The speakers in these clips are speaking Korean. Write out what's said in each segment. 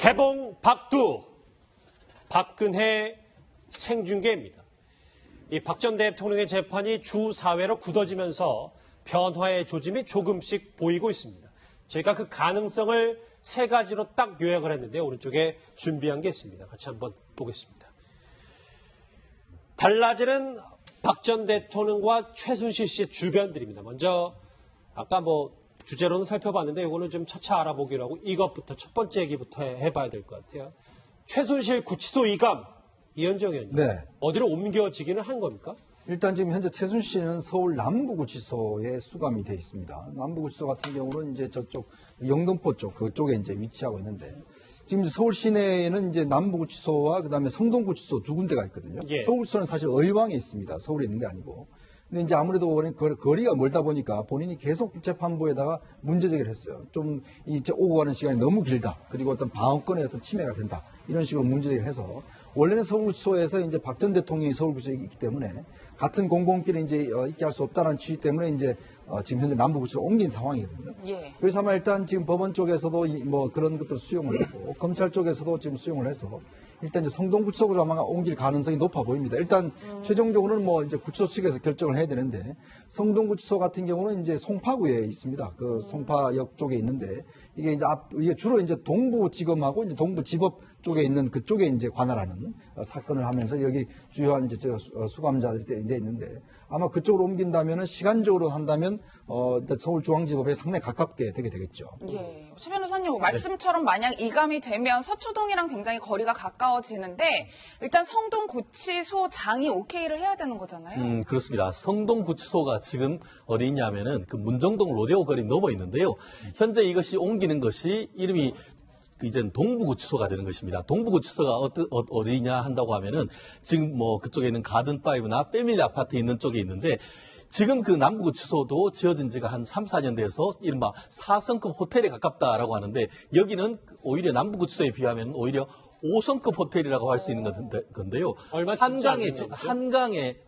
개봉 박두, 박근혜 생중계입니다. 이 박 전 대통령의 재판이 주 4회로 굳어지면서 변화의 조짐이 조금씩 보이고 있습니다. 저희가 그 가능성을 세 가지로 딱 요약을 했는데 오른쪽에 준비한 게 있습니다. 같이 한번 보겠습니다. 달라지는 박 전 대통령과 최순실 씨의 주변들입니다. 먼저 아까 주제로는 살펴봤는데 이거는 좀 차차 알아보기로 하고 이것부터 첫 번째 얘기부터 해봐야 될 것 같아요. 최순실 구치소 이감, 이현정 의원님. 네. 어디로 옮겨지기는 한 겁니까? 일단 지금 현재 최순실 씨는 서울 남부구치소에 수감이 돼 있습니다. 남부구치소 같은 경우는 이제 저쪽 영등포 쪽 그쪽에 이제 위치하고 있는데 지금 서울 시내에는 이제 남부구치소와 그다음에 성동구치소 두 군데가 있거든요. 예. 서울구치소는 사실 의왕에 있습니다. 서울에 있는 게 아니고. 근데 이제 아무래도 거리가 멀다 보니까 본인이 계속 재판부에다가 문제 제기를 했어요. 좀 이제 오고 가는 시간이 너무 길다. 그리고 어떤 방어권의 어떤 침해가 된다. 이런 식으로 문제 제기를 해서 원래는 서울구치소에서 이제 박 전 대통령이 서울구치소에 있기 때문에 같은 공공끼리 이제 있게 할 수 없다는 취지 때문에 이제 지금 현재 남부구치소로 옮긴 상황이거든요. 예. 그래서 아마 일단 지금 법원 쪽에서도 그런 것들 수용을 했고 검찰 쪽에서도 지금 수용을 해서 일단 이제 성동구치소로 아마 옮길 가능성이 높아 보입니다. 일단 최종적으로는 이제 구치소 측에서 결정을 해야 되는데 성동구치소 같은 경우는 이제 송파구에 있습니다. 그 송파역 쪽에 있는데 이게 이게 주로 이제 동부지검하고 이제 동부지법 쪽에 있는 그쪽에 이제 관할하는 사건을 하면서 여기 주요한 이제 수감자들이 이제 있는데 아마 그쪽으로 옮긴다면은 시간적으로 한다면 서울중앙지법에 상당히 가깝게 되게 되겠죠. 예. 최 변호사님 말씀처럼 만약 이감이 되면 서초동이랑 굉장히 거리가 가까워지는데 일단 성동구치소장이 오케이를 해야 되는 거잖아요. 그렇습니다. 성동구치소가 지금 어디 있냐면은 그 문정동 로데오 거리 넘어 있는데요. 현재 이것이 옮기는 것이 이름이 이제는 동부구치소가 되는 것입니다. 동부구치소가 어디냐 한다고 하면은 지금 그쪽에 있는 가든파이브나 패밀리 아파트 있는 쪽에 있는데 지금 그 남부구치소도 지어진 지가 한 3, 4년 돼서 이른바 4성급 호텔에 가깝다라고 하는데 여기는 오히려 남부구치소에 비하면 오히려 5성급 호텔이라고 할 수 있는 건데요.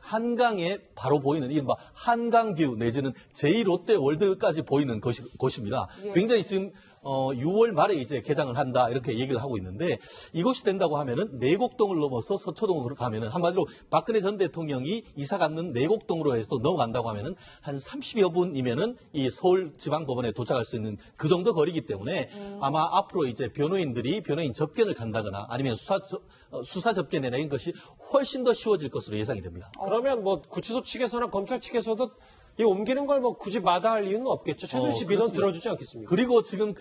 한강에 바로 보이는 이른바 한강뷰 내지는 제2롯데월드까지 보이는 곳입니다. 예. 굉장히 지금 6월 말에 이제 개장을 한다 이렇게 얘기를 하고 있는데 이곳이 된다고 하면은 내곡동을 넘어서 서초동으로 가면은 한마디로 박근혜 전 대통령이 이사 갔는 내곡동으로 해서 넘어간다고 하면은 한 30여 분이면은 이 서울지방법원에 도착할 수 있는 그 정도 거리이기 때문에 아마 앞으로 이제 변호인들이 변호인 접견을 간다거나 아니면 수사 접견이나 이런 것이 훨씬 더 쉬워질 것으로 예상이 됩니다. 그러면 구치소 측에서나 검찰 측에서도 이 옮기는 걸 굳이 마다할 이유는 없겠죠. 최순실 민원 들어주지 않겠습니까? 그리고 지금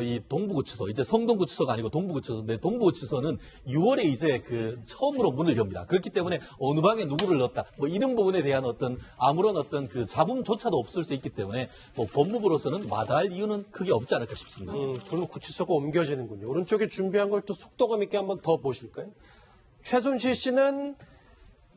이 동부구치소, 이제 성동구치소가 아니고 동부구치소인데 동부구치소는 6월에 이제 처음으로 문을 엽니다. 그렇기 때문에 어느 방에 누구를 넣었다, 이런 부분에 대한 아무런 그 잡음조차도 없을 수 있기 때문에 법무부로서는 마다할 이유는 크게 없지 않을까 싶습니다. 그럼 구치소가 옮겨지는군요. 오른쪽에 준비한 걸 또 속도감 있게 한번 더 보실까요? 최순실 씨는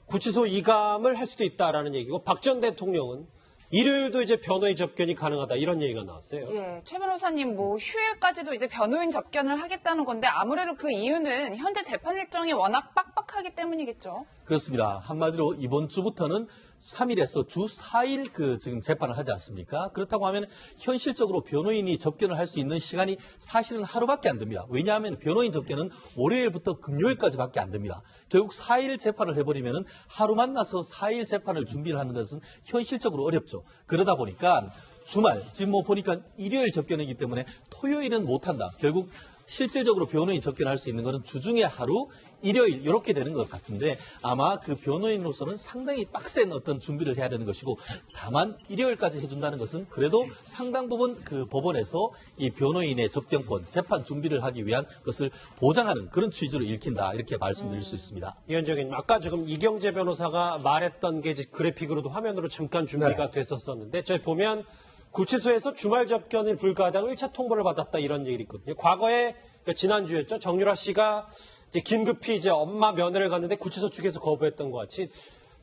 구치소 이감을 할 수도 있다라는 얘기고 박 전 대통령은 일요일도 이제 변호인 접견이 가능하다 이런 얘기가 나왔어요. 예, 최 변호사님 휴일까지도 이제 변호인 접견을 하겠다는 건데 아무래도 그 이유는 현재 재판 일정이 워낙 빡빡하기 때문이겠죠. 그렇습니다. 한마디로 이번 주부터는 3일에서 주 4일 지금 재판을 하지 않습니까? 그렇다고 하면 현실적으로 변호인이 접견을 할 수 있는 시간이 사실은 하루밖에 안 됩니다. 왜냐하면 변호인 접견은 월요일부터 금요일까지밖에 안 됩니다. 결국 4일 재판을 해버리면은 하루 만나서 4일 재판을 준비를 하는 것은 현실적으로 어렵죠. 그러다 보니까 주말, 지금 보니까 일요일 접견이기 때문에 토요일은 못한다. 결국 실질적으로 변호인 접견할 수 있는 것은 주중에 하루, 일요일 이렇게 되는 것 같은데 아마 그 변호인으로서는 상당히 빡센 준비를 해야 되는 것이고 다만 일요일까지 해준다는 것은 그래도 상당 부분 그 법원에서 이 변호인의 접견권, 재판 준비를 하기 위한 것을 보장하는 그런 취지로 읽힌다 이렇게 말씀드릴 수 있습니다. 위원장님, 아까 지금 이경재 변호사가 말했던 게 이제 그래픽으로도 화면으로 잠깐 준비가 됐었었는데 저희 보면 구치소에서 주말 접견이 불가하다고 1차 통보를 받았다 이런 얘기 있거든요. 과거에 지난주였죠. 정유라 씨가 이제 긴급히 엄마 면회를 갔는데 구치소 측에서 거부했던 것 같이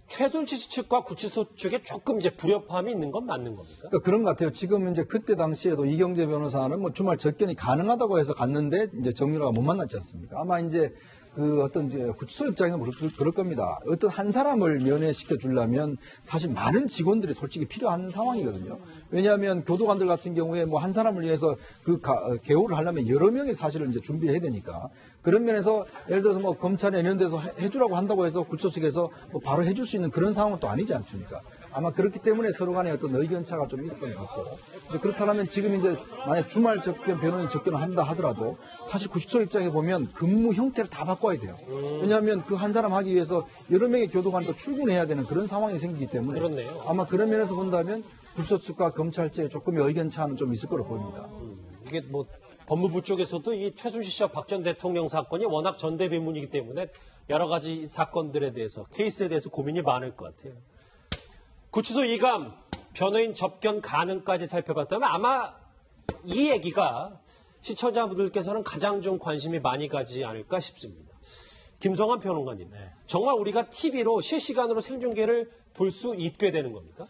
최순실 씨 측과 구치소 측에 조금 이제 불협화음이 있는 건 맞는 겁니까? 그러니까 그런 것 같아요. 지금 이제 그때 당시에도 이경재 변호사는 주말 접견이 가능하다고 해서 갔는데 이제 정유라가 못 만났지 않습니까? 아마 이제 그 어떤 이제 구치소 입장에서 그럴 겁니다. 어떤 한 사람을 면회시켜 주려면 사실 많은 직원들이 솔직히 필요한 상황이거든요. 왜냐하면 교도관들 같은 경우에 뭐 한 사람을 위해서 개호를 하려면 여러 명이 사실은 이제 준비해야 되니까 그런 면에서 예를 들어서 뭐 검찰에 이런 데서 해주라고 한다고 해서 구치소 측에서 뭐 바로 해줄 수 있는 그런 상황은 또 아니지 않습니까? 아마 그렇기 때문에 서로 간에 어떤 의견차가 좀 있었던 것 같고 그렇다면 지금 이제 만약 주말 접견 변호인 접견을 한다 하더라도 사실 구치소 입장에 보면 근무 형태를 다 바꿔야 돼요. 왜냐하면 그 한 사람 하기 위해서 여러 명의 교도관도 출근해야 되는 그런 상황이 생기기 때문에 그렇네요. 아마 그런 면에서 본다면 구치소 측과 검찰 측에 조금의 의견차는 좀 있을 거로 보입니다. 이게 뭐 법무부 쪽에서도 이 최순실 씨와 박 전 대통령 사건이 워낙 전대비문이기 때문에 여러 가지 사건들에 대해서 케이스에 대해서 고민이 많을 것 같아요. 구치소 이감, 변호인 접견 가능까지 살펴봤다면 아마 이 얘기가 시청자분들께서는 가장 좀 관심이 많이 가지 않을까 싶습니다. 김성환 평론가님, 정말 우리가 TV로 실시간으로 생중계를 볼 수 있게 되는 겁니까?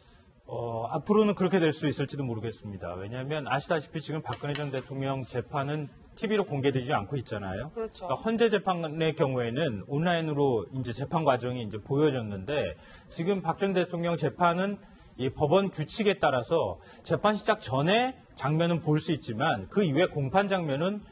앞으로는 그렇게 될 수 있을지도 모르겠습니다. 왜냐하면 아시다시피 지금 박근혜 전 대통령 재판은 TV로 공개되지 않고 있잖아요. 그렇죠. 그러니까 헌재 재판의 경우에는 온라인으로 이제 재판 과정이 이제 보여졌는데 지금 박 전 대통령 재판은 이 법원 규칙에 따라서 재판 시작 전에 장면은 볼 수 있지만 그 이외 공판 장면은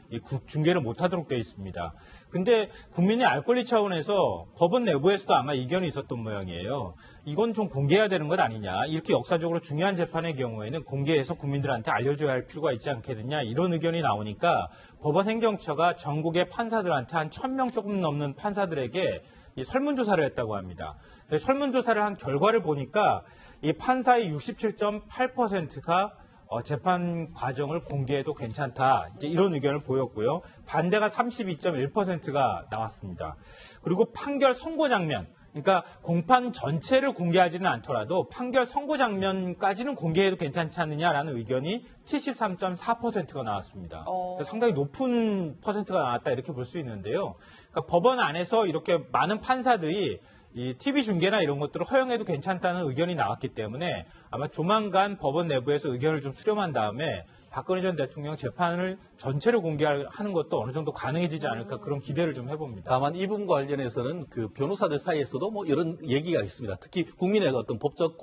중계를 못하도록 되어 있습니다. 근데 국민의 알 권리 차원에서 법원 내부에서도 아마 이견이 있었던 모양이에요. 이건 좀 공개해야 되는 것 아니냐. 이렇게 역사적으로 중요한 재판의 경우에는 공개해서 국민들한테 알려줘야 할 필요가 있지 않겠느냐. 이런 의견이 나오니까 법원 행정처가 전국의 판사들한테 한 1,000명 조금 넘는 판사들에게 이 설문조사를 했다고 합니다. 설문조사를 한 결과를 보니까 이 판사의 67.8%가 재판 과정을 공개해도 괜찮다. 이제 이런 의견을 보였고요. 반대가 32.1%가 나왔습니다. 그리고 판결 선고 장면, 그러니까 공판 전체를 공개하지는 않더라도 판결 선고 장면까지는 공개해도 괜찮지 않느냐라는 의견이 73.4%가 나왔습니다. 상당히 높은 퍼센트가 나왔다 이렇게 볼 수 있는데요. 그러니까 법원 안에서 이렇게 많은 판사들이 이 TV 중계나 이런 것들을 허용해도 괜찮다는 의견이 나왔기 때문에 아마 조만간 법원 내부에서 의견을 좀 수렴한 다음에 박근혜 전 대통령 재판을 전체로 공개하는 것도 어느 정도 가능해지지 않을까 그런 기대를 좀 해봅니다. 다만 이 부분과 관련해서는 그 변호사들 사이에서도 뭐 이런 얘기가 있습니다. 특히 국민의 어떤 법적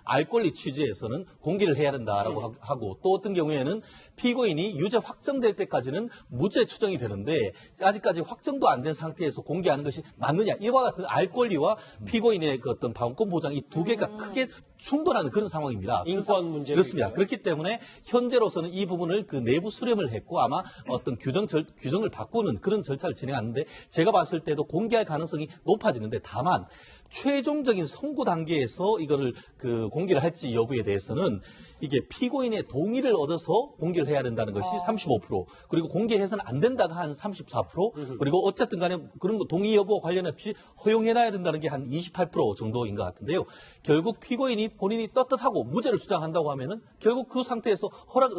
알 권리 취지에서는 공개를 해야 된다라고 하고 또 어떤 경우에는 피고인이 유죄 확정될 때까지는 무죄 추정이 되는데 아직까지 확정도 안 된 상태에서 공개하는 것이 맞느냐 이와 같은 알 권리와 피고인의 그 어떤 방어권 보장 이 두 개가 크게 충돌하는 그런 상황입니다. 인권 문제 그렇습니다. 그렇기 때문에 현재로서는 이 부분을 그 내부 수렴을 했고 아마 어떤 규정을 바꾸는 그런 절차를 진행하는데 제가 봤을 때도 공개할 가능성이 높아지는데 다만 최종적인 선고 단계에서 이거를 그 공개를 할지 여부에 대해서는 이게 피고인의 동의를 얻어서 공개를 해야 된다는 것이 35% 그리고 공개해서는 안 된다가 한 34% 그리고 어쨌든 간에 그런 거 동의 여부와 관련 없이 허용해놔야 된다는 게 한 28% 정도인 것 같은데요. 결국 피고인이 본인이 떳떳하고 무죄를 주장한다고 하면은 결국 그 상태에서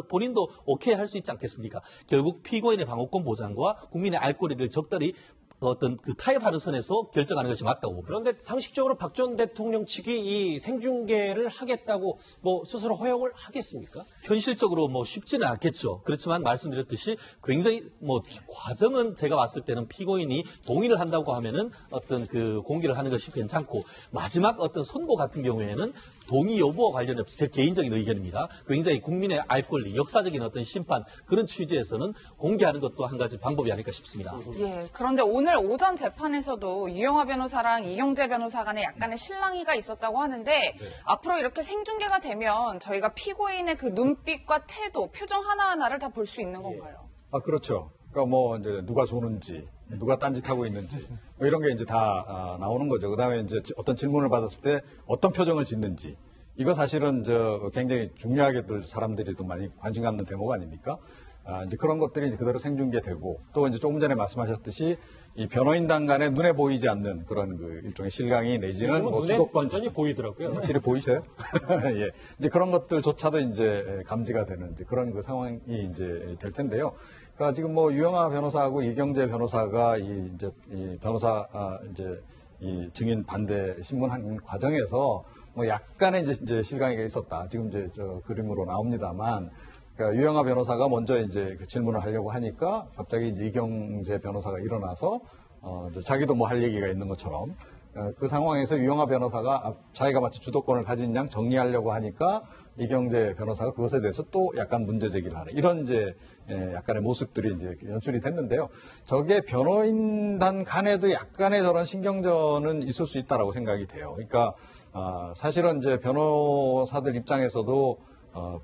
본인도 오케이 할 수 있지 않겠습니까? 결국 피고인의 방어권 보장과 국민의 알 권리를 적절히 어떤 그 타협하는 선에서 결정하는 것이 맞다고 봅니다. 그런데 상식적으로 박 전 대통령 측이 이 생중계를 하겠다고 뭐 스스로 허용을 하겠습니까? 현실적으로 뭐 쉽지는 않겠죠. 그렇지만 말씀드렸듯이 굉장히 뭐 과정은 제가 봤을 때는 피고인이 동의를 한다고 하면은 어떤 그 공개를 하는 것이 괜찮고 마지막 어떤 선고 같은 경우에는 동의 여부와 관련 없이 제 개인적인 의견입니다. 굉장히 국민의 알 권리, 역사적인 어떤 심판 그런 취지에서는 공개하는 것도 한 가지 방법이 아닐까 싶습니다. 예. 그런데 오늘 오전 재판에서도 유영하 변호사랑 이경재 변호사 간에 약간의 실랑이가 있었다고 하는데 앞으로 이렇게 생중계가 되면 저희가 피고인의 그 눈빛과 태도, 표정 하나하나를 다 볼 수 있는 건가요? 아, 그렇죠. 그러니까 뭐 이제 누가 쏘는지, 누가 딴짓하고 있는지, 뭐 이런 게 이제 다 나오는 거죠. 그 다음에 이제 어떤 질문을 받았을 때 어떤 표정을 짓는지. 이거 사실은 굉장히 중요하게들 사람들이 또 많이 관심 갖는 대목 아닙니까? 이제 그런 것들이 이제 그대로 생중계되고 또 이제 조금 전에 말씀하셨듯이 이 변호인단 간에 눈에 보이지 않는 그런 그 일종의 실강이 내지는 요즘은 뭐 눈에 주도권 완전히 보이더라고요. 확실히 보이세요? 예. 이제 그런 것들조차도 이제 감지가 되는 이제 그런 그 상황이 이제 될 텐데요. 그러니까 지금 뭐 유영하 변호사하고 이경재 변호사가 이 변호사 이제 이 증인 반대 신문한 과정에서 뭐 약간의 이제 실강이가 있었다. 지금 이제 그림으로 나옵니다만. 그러니까 유영하 변호사가 먼저 이제 그 질문을 하려고 하니까 갑자기 이제 이경재 변호사가 일어나서 자기도 뭐 할 얘기가 있는 것처럼 그 상황에서 유영하 변호사가 자기가 마치 주도권을 가진 양 정리하려고 하니까 이경재 변호사가 그것에 대해서 또 약간 문제 제기를 하는 이런 이제 약간의 모습들이 이제 연출이 됐는데요. 저게 변호인단 간에도 약간의 저런 신경전은 있을 수 있다라고 생각이 돼요. 그러니까 사실은 이제 변호사들 입장에서도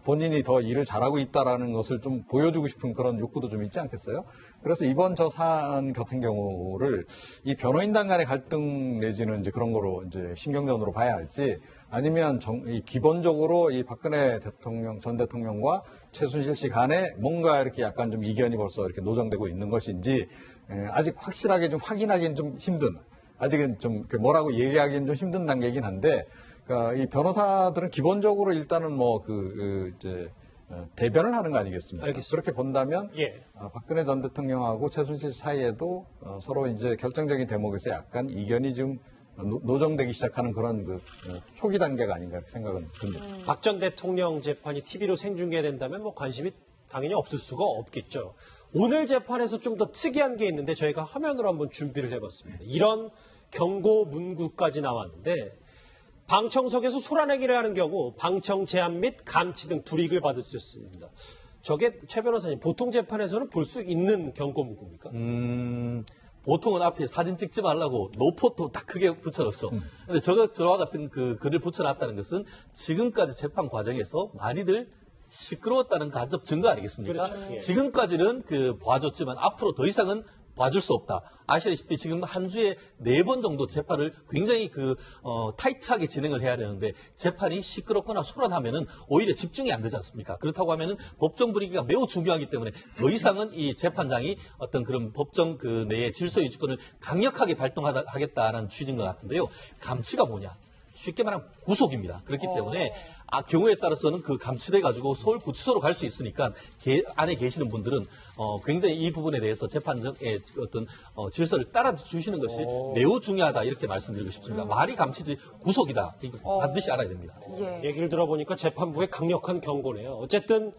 본인이 더 일을 잘하고 있다라는 것을 좀 보여주고 싶은 그런 욕구도 좀 있지 않겠어요? 그래서 이번 저 사안 같은 경우를 이 변호인단 간의 갈등 내지는 이제 그런 거로 이제 신경전으로 봐야 할지 아니면 기본적으로 이 박근혜 전 대통령과 최순실 씨 간에 뭔가 이렇게 약간 좀 이견이 벌써 이렇게 노정되고 있는 것인지 아직 확실하게 좀 확인하기는 좀 힘든 아직은 좀 뭐라고 얘기하기는 좀 힘든 단계이긴 한데 그러니까 이 변호사들은 기본적으로 일단은 뭐 이제 대변을 하는 거 아니겠습니까? 알겠습니다. 그렇게 본다면 예. 박근혜 전 대통령하고 최순실 사이에도 서로 이제 결정적인 대목에서 약간 이견이 좀 노정되기 시작하는 그런 초기 단계가 아닌가 이렇게 생각은 듭니다. 박 전 대통령 재판이 TV로 생중계된다면 뭐 관심이 당연히 없을 수가 없겠죠. 오늘 재판에서 좀 더 특이한 게 있는데 저희가 화면으로 한번 준비를 해봤습니다. 이런 경고 문구까지 나왔는데 방청석에서 소란내기를 하는 경우 방청 제한 및 감치 등 불이익을 받을 수 있습니다. 저게 최 변호사님 보통 재판에서는 볼 수 있는 경고 문구입니까? 보통은 앞에 사진 찍지 말라고 노포도 딱 크게 붙여놓죠. 근데 저와 같은 그 글을 붙여놨다는 것은 지금까지 재판 과정에서 많이들 시끄러웠다는 간접 증거 아니겠습니까? 그렇죠. 예. 지금까지는 봐줬지만 앞으로 더 이상은 봐줄 수 없다. 아시다시피 지금 한 주에 4번 정도 재판을 굉장히 타이트하게 진행을 해야 되는데 재판이 시끄럽거나 소란하면은 오히려 집중이 안 되지 않습니까? 그렇다고 하면은 법정 분위기가 매우 중요하기 때문에 더 이상은 이 재판장이 어떤 그런 법정 내의 질서 유지권을 강력하게 발동하겠다라는 취지인 것 같은데요. 감치가 뭐냐? 쉽게 말하면 구속입니다. 그렇기 때문에 경우에 따라서는 그 감치돼 가지고 서울구치소로 갈 수 있으니까 안에 계시는 분들은 굉장히 이 부분에 대해서 재판정의 어떤 질서를 따라 주시는 것이 매우 중요하다 이렇게 말씀드리고 싶습니다. 말이 감치지 구속이다. 이거 반드시 알아야 됩니다. 예. 얘기를 들어보니까 재판부의 강력한 경고네요. 어쨌든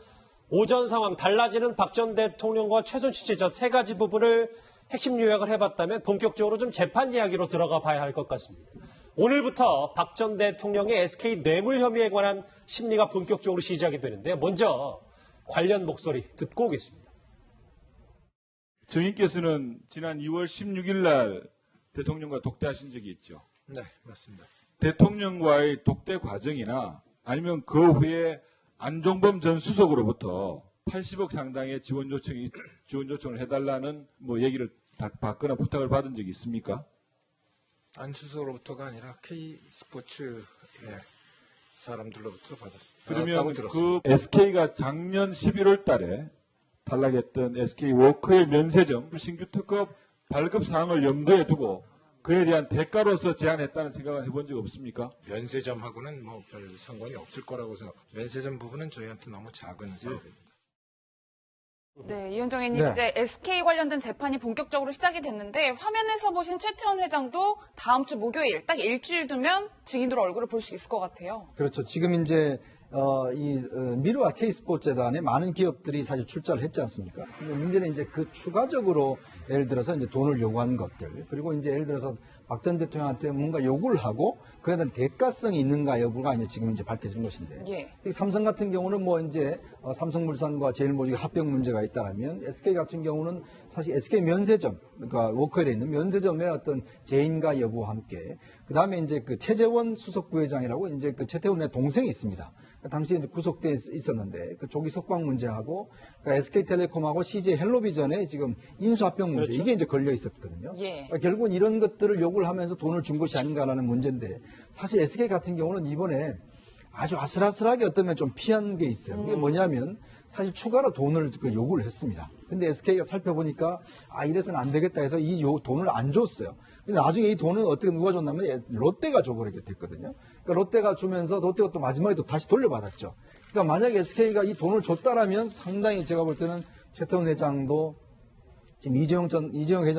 오전 상황 달라지는 박 전 대통령과 최순실 씨 저 세 가지 부분을 핵심 요약을 해봤다면 본격적으로 좀 재판 이야기로 들어가 봐야 할 것 같습니다. 오늘부터 박 전 대통령의 SK 뇌물 혐의에 관한 심리가 본격적으로 시작이 되는데 먼저 관련 목소리 듣고 오겠습니다. 증인께서는 지난 2월 16일 날 대통령과 독대하신 적이 있죠. 네, 맞습니다. 대통령과의 독대 과정이나 아니면 그 후에 안종범 전 수석으로부터 80억 상당의 지원 요청을 해달라는 얘기를 받거나 부탁을 받은 적이 있습니까? 안수소로부터가 아니라 K스포츠 사람들로부터 받았다고 그러면 들었습니다. 그 SK가 작년 11월 달에 탈락했던 SK 워크의 면세점 신규 특급 발급 사항을 염두에 두고 그에 대한 대가로서 제안했다는 생각을 해본 적 없습니까? 면세점하고는 별 상관이 없을 거라고 생각. 면세점 부분은 저희한테 너무 작은 사업입니다. 네, 이현정 의원님 네. 이제 SK 관련된 재판이 본격적으로 시작이 됐는데 화면에서 보신 최태원 회장도 다음 주 목요일 딱 일주일 두면 증인으로 얼굴을 볼 수 있을 것 같아요. 그렇죠. 지금 이제 미르와 K스포츠재단에 많은 기업들이 사실 출자를 했지 않습니까? 근데 문제는 이제 그 추가적으로 예를 들어서 이제 돈을 요구한 것들, 그리고 이제 예를 들어서 박 전 대통령한테 뭔가 요구를 하고 그에 대한 대가성이 있는가 여부가 이제 지금 이제 밝혀진 것인데. 예. 이 삼성 같은 경우는 뭐 이제 삼성물산과 제일모직의 합병 문제가 있다라면 SK 같은 경우는 사실 SK 면세점, 그러니까 워커힐에 있는 면세점의 어떤 재인가 여부와 함께 그 다음에 이제 그 최재원 수석 부회장이라고 이제 그 최태원의 동생이 있습니다. 당시에 이제 구속돼 있었는데 그 조기 석방 문제하고 그러니까 SK텔레콤하고 CJ 헬로비전의 지금 인수합병 문제 그렇죠. 이게 이제 걸려 있었거든요. 예. 그러니까 결국은 이런 것들을 요구를 하면서 돈을 준 것이 아닌가라는 문제인데 사실 SK 같은 경우는 이번에 아주 아슬아슬하게 어쩌면 좀 피한 게 있어요. 그게 뭐냐면 사실 추가로 돈을 요구를 했습니다. 근데 SK가 살펴보니까 이래서는 안 되겠다 해서 이 돈을 안 줬어요. 근데 나중에 이 돈은 어떻게 누가 줬냐면 롯데가 줘버리게 됐거든요. 그러니까 롯데가 주면서 롯데가 또 마지막에 또 다시 돌려받았죠. 그러니까 만약에 SK가 이 돈을 줬다라면 상당히 제가 볼 때는 최태원 회장도 지금 이재용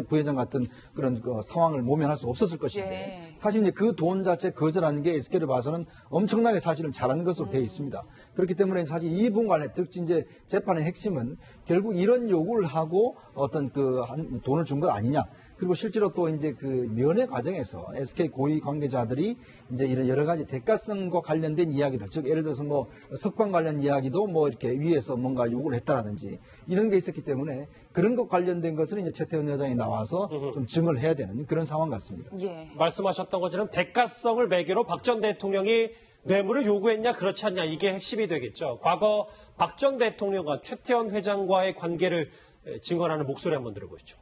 부회장 같은 그런 상황을 모면할 수 없었을 것인데 예. 사실 이제 그 돈 자체 거절하는 게 SK를 봐서는 엄청나게 사실은 잘하는 것으로 되어 있습니다. 그렇기 때문에 사실 이 부분간에 특히 이제 재판의 핵심은 결국 이런 요구를 하고 어떤 돈을 준 것 아니냐. 그리고 실제로 또 이제 그 면회 과정에서 SK 고위 관계자들이 이제 이런 여러 가지 대가성과 관련된 이야기들, 즉 예를 들어서 뭐 석방 관련 이야기도 뭐 이렇게 위에서 뭔가 요구를 했다라든지 이런 게 있었기 때문에 그런 것 관련된 것을 이제 최태원 회장이 나와서 좀 증언을 해야 되는 그런 상황 같습니다. 예. 말씀하셨던 것처럼 대가성을 매개로 박 전 대통령이 뇌물을 요구했냐 그렇지 않냐 이게 핵심이 되겠죠. 과거 박 전 대통령과 최태원 회장과의 관계를 증언하는 목소리 한번 들어보시죠.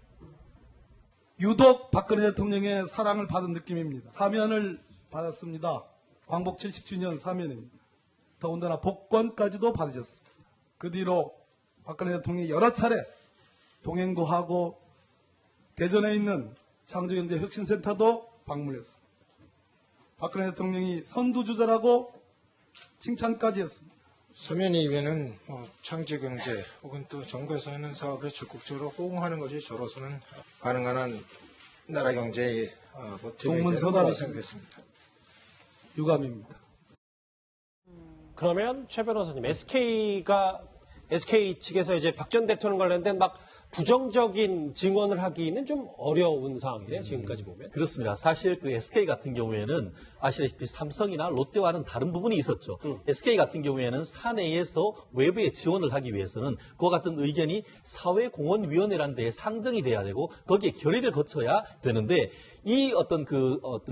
유독 박근혜 대통령의 사랑을 받은 느낌입니다. 사면을 받았습니다. 광복 70주년 사면입니다. 더군다나 복권까지도 받으셨습니다. 그 뒤로 박근혜 대통령이 여러 차례 동행도 하고 대전에 있는 창조경제혁신센터도 방문했습니다. 박근혜 대통령이 선두주자라고 칭찬까지 했습니다. 서면 이후에는 창조경제 혹은 또 정부에서 하는 사업에 적극적으로 호응하는 것이 저로서는 가능한 한 나라 경제의 버티는 생각했습니다. 유감입니다. 그러면 최 변호사님, SK 측에서 이제 박 전 대통령 관련된 막 부정적인 증언을 하기는 좀 어려운 상황이네요. 지금까지 보면. 그렇습니다. 사실 그 SK 같은 경우에는 아시다시피 삼성이나 롯데와는 다른 부분이 있었죠. SK 같은 경우에는 사내에서 외부에 지원을 하기 위해서는 그와 같은 의견이 사회공헌위원회라는 데에 상정이 돼야 되고 거기에 결의를 거쳐야 되는데 이 어떤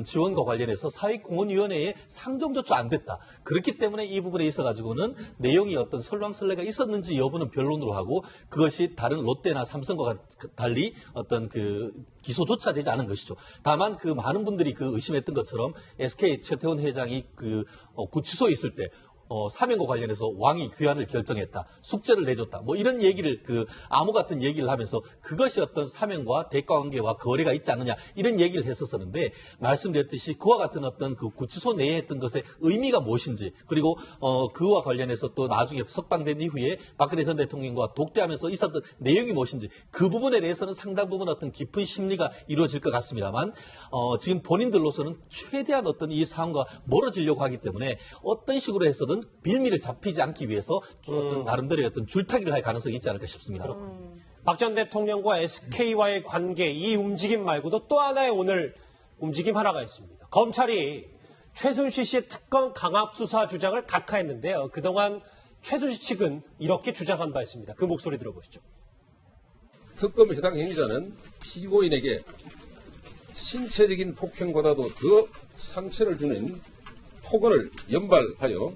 지원과 관련해서 사회공헌위원회에 상정조차 안 됐다. 그렇기 때문에 이 부분에 있어가지고는 내용이 어떤 설왕설래가 있었는지 여부는 변론으로 하고 그것이 다른 롯데나 삼성과 달리 어떤 기소조차 되지 않은 것이죠. 다만 많은 분들이 의심했던 것처럼 SK 최태원 회장이 구치소에 있을 때 사면과 관련해서 왕이 귀환을 결정했다. 숙제를 내줬다. 뭐 이런 얘기를 암호 같은 얘기를 하면서 그것이 어떤 사면과 대가관계와 거래가 있지 않느냐 이런 얘기를 했었었는데 말씀드렸듯이 그와 같은 어떤 구치소 내에 했던 것의 의미가 무엇인지 그리고 그와 관련해서 또 나중에 석방된 이후에 박근혜 전 대통령과 독대하면서 있었던 내용이 무엇인지 그 부분에 대해서는 상당 부분 어떤 깊은 심리가 이루어질 것 같습니다만 지금 본인들로서는 최대한 어떤 이 상황과 멀어지려고 하기 때문에 어떤 식으로 해서든 빌미를 잡히지 않기 위해서 어떤 나름대로의 어떤 줄타기를 할 가능성이 있지 않을까 싶습니다. 박 전 대통령과 SK와의 관계 이 움직임 말고도 또 하나의 오늘 움직임 하나가 있습니다. 검찰이 최순실 씨의 특검 강압 수사 주장을 각하했는데요. 그동안 최순실 측은 이렇게 주장한 바 있습니다. 그 목소리 들어보시죠. 특검 해당 행위자는 피고인에게 신체적인 폭행보다도 더 상처를 주는 폭언을 연발하여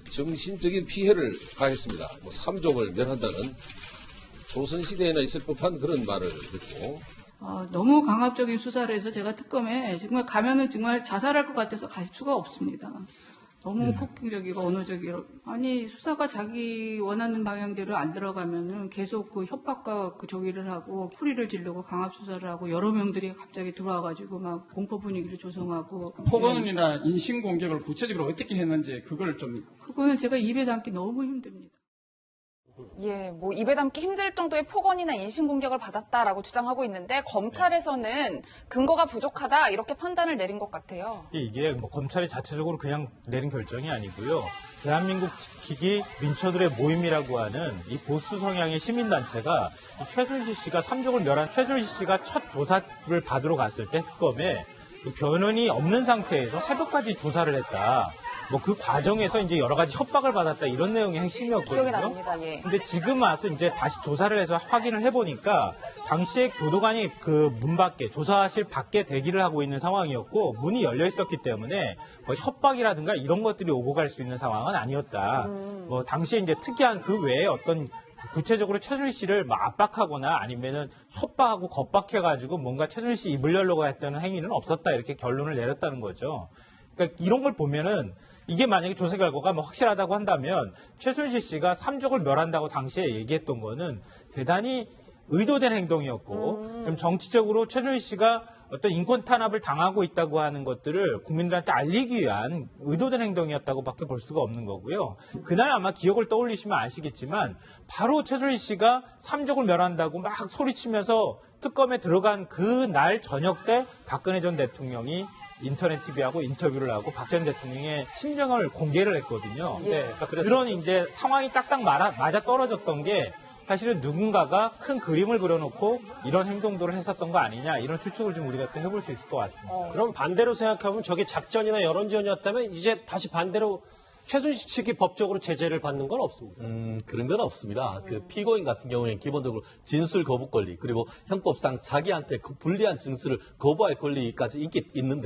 정신적인 피해를 가했습니다. 삼족을 멸한다는 조선시대에나 있을 법한 그런 말을 듣고 너무 강압적인 수사를 해서 제가 특검에 정말 가면은 정말 자살할 것 같아서 갈 수가 없습니다. 너무 폭행적이고 언어적이고 아니 수사가 자기 원하는 방향대로 안 들어가면은 계속 협박과 저기를 하고 풀이를 지르고 강압 수사를 하고 여러 명들이 갑자기 들어와가지고 막 공포 분위기를 조성하고 폭언이나 인신 공격을 구체적으로 어떻게 했는지 그거는 제가 입에 담기 너무 힘듭니다. 예, 입에 담기 힘들 정도의 폭언이나 인신공격을 받았다라고 주장하고 있는데 검찰에서는 근거가 부족하다 이렇게 판단을 내린 것 같아요. 이게 검찰이 자체적으로 그냥 내린 결정이 아니고요. 대한민국 지키기 민초들의 모임이라고 하는 이 보수 성향의 시민단체가 최순실 씨가 삼족을 멸한 최순실 씨가 첫 조사를 받으러 갔을 때 특검에 변론이 없는 상태에서 새벽까지 조사를 했다. 그 과정에서 이제 여러 가지 협박을 받았다 이런 내용이 핵심이었거든요. 기억이 납니다. 예. 근데 지금 와서 이제 다시 조사를 해서 확인을 해보니까 당시에 교도관이 문 밖에 조사실 밖에 대기를 하고 있는 상황이었고 문이 열려 있었기 때문에 협박이라든가 이런 것들이 오고 갈 수 있는 상황은 아니었다. 당시에 이제 특이한 그 외에 어떤 구체적으로 최순실 씨를 압박하거나 아니면은 협박하고 겁박해가지고 뭔가 최순실 씨 입을 열려고 했다는 행위는 없었다 이렇게 결론을 내렸다는 거죠. 그러니까 이런 걸 보면은 이게 만약에 조사 결과가 확실하다고 한다면 최순실 씨가 삼족을 멸한다고 당시에 얘기했던 거는 대단히 의도된 행동이었고 좀 정치적으로 최순실 씨가 어떤 인권 탄압을 당하고 있다고 하는 것들을 국민들한테 알리기 위한 의도된 행동이었다고밖에 볼 수가 없는 거고요. 그날 아마 기억을 떠올리시면 아시겠지만 바로 최순실 씨가 삼족을 멸한다고 막 소리치면서 특검에 들어간 그날 저녁 때 박근혜 전 대통령이 인터넷 TV하고 인터뷰를 하고 박 전 대통령의 심정을 공개를 했거든요. 예. 그런 이제 상황이 딱딱 맞아 떨어졌던 게 사실은 누군가가 큰 그림을 그려놓고 이런 행동들을 했었던 거 아니냐 이런 추측을 좀 우리가 또 해볼 수 있을 것 같습니다. 그럼 반대로 생각하면 저게 작전이나 여론전이었다면 이제 다시 반대로 최순실 측이 법적으로 제재를 받는 건 없습니다. 그런 건 없습니다. 그 피고인 같은 경우에는 기본적으로 진술 거부 권리 그리고 형법상 자기한테 그 불리한 증수를 거부할 권리까지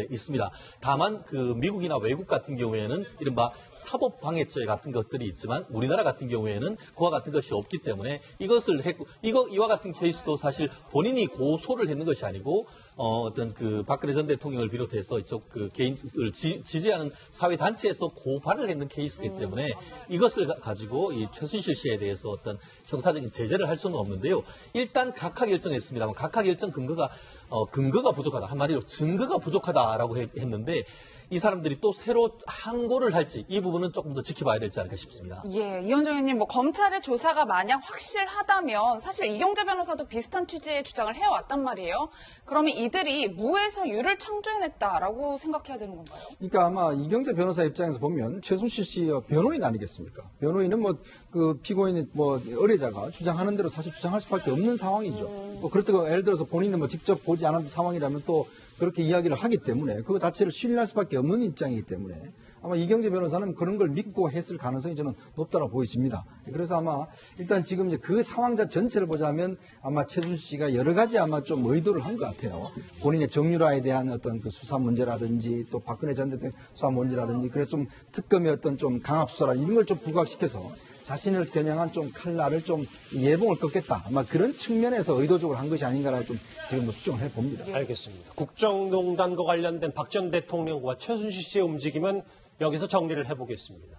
있습니다. 다만 그 미국이나 외국 같은 경우에는 이른바 사법방해죄 같은 것들이 있지만 우리나라 같은 경우에는 그와 같은 것이 없기 때문에 이와 같은 케이스도 사실 본인이 고소를 했는 것이 아니고 어떤 그 박근혜 전 대통령을 비롯해서 이쪽 그 개인을 지지하는 사회 단체에서 고발을 했는 케이스이기 때문에 이것을 가지고 이 최순실 씨에 대해서 어떤 형사적인 제재를 할 수는 없는데요. 일단 각하 결정했습니다만 각하 결정 근거가 부족하다. 한마디로 증거가 부족하다라고 했는데 이 사람들이 또 새로 항고를 할지 이 부분은 조금 더 지켜봐야 되지 않을까 싶습니다. 예, 이현정 의원님, 검찰의 조사가 만약 확실하다면 사실 이경재 변호사도 비슷한 취지의 주장을 해왔단 말이에요. 그러면 이들이 무에서 유를 창조해냈다라고 생각해야 되는 건가요? 그러니까 아마 이경재 변호사 입장에서 보면 최순실 씨의 변호인 아니겠습니까? 변호인은 그 피고인의 의뢰자가 주장하는 대로 사실 주장할 수밖에 없는 상황이죠. 그렇다고 예를 들어서 본인은 직접 보지 않은 상황이라면 또 그렇게 이야기를 하기 때문에 그 자체를 신뢰할 수밖에 없는 입장이기 때문에 아마 이경재 변호사는 그런 걸 믿고 했을 가능성이 저는 높다고 보여집니다. 그래서 아마 일단 지금 이제 그 상황 전체를 보자면 아마 최순실 씨가 여러 가지 아마 좀 의도를 한 것 같아요. 본인의 정유라에 대한 어떤 그 수사 문제라든지 또 박근혜 전 대통령 수사 문제라든지 그래서 좀 특검의 어떤 좀 강압 수사라 이런 걸 좀 부각시켜서 자신을 겨냥한 좀 칼날을 좀 예봉을 꺾겠다. 아마 그런 측면에서 의도적으로 한 것이 아닌가라고 좀 지금도 추정을 해봅니다. 알겠습니다. 국정농단과 관련된 박 전 대통령과 최순실 씨의 움직임은 여기서 정리를 해보겠습니다.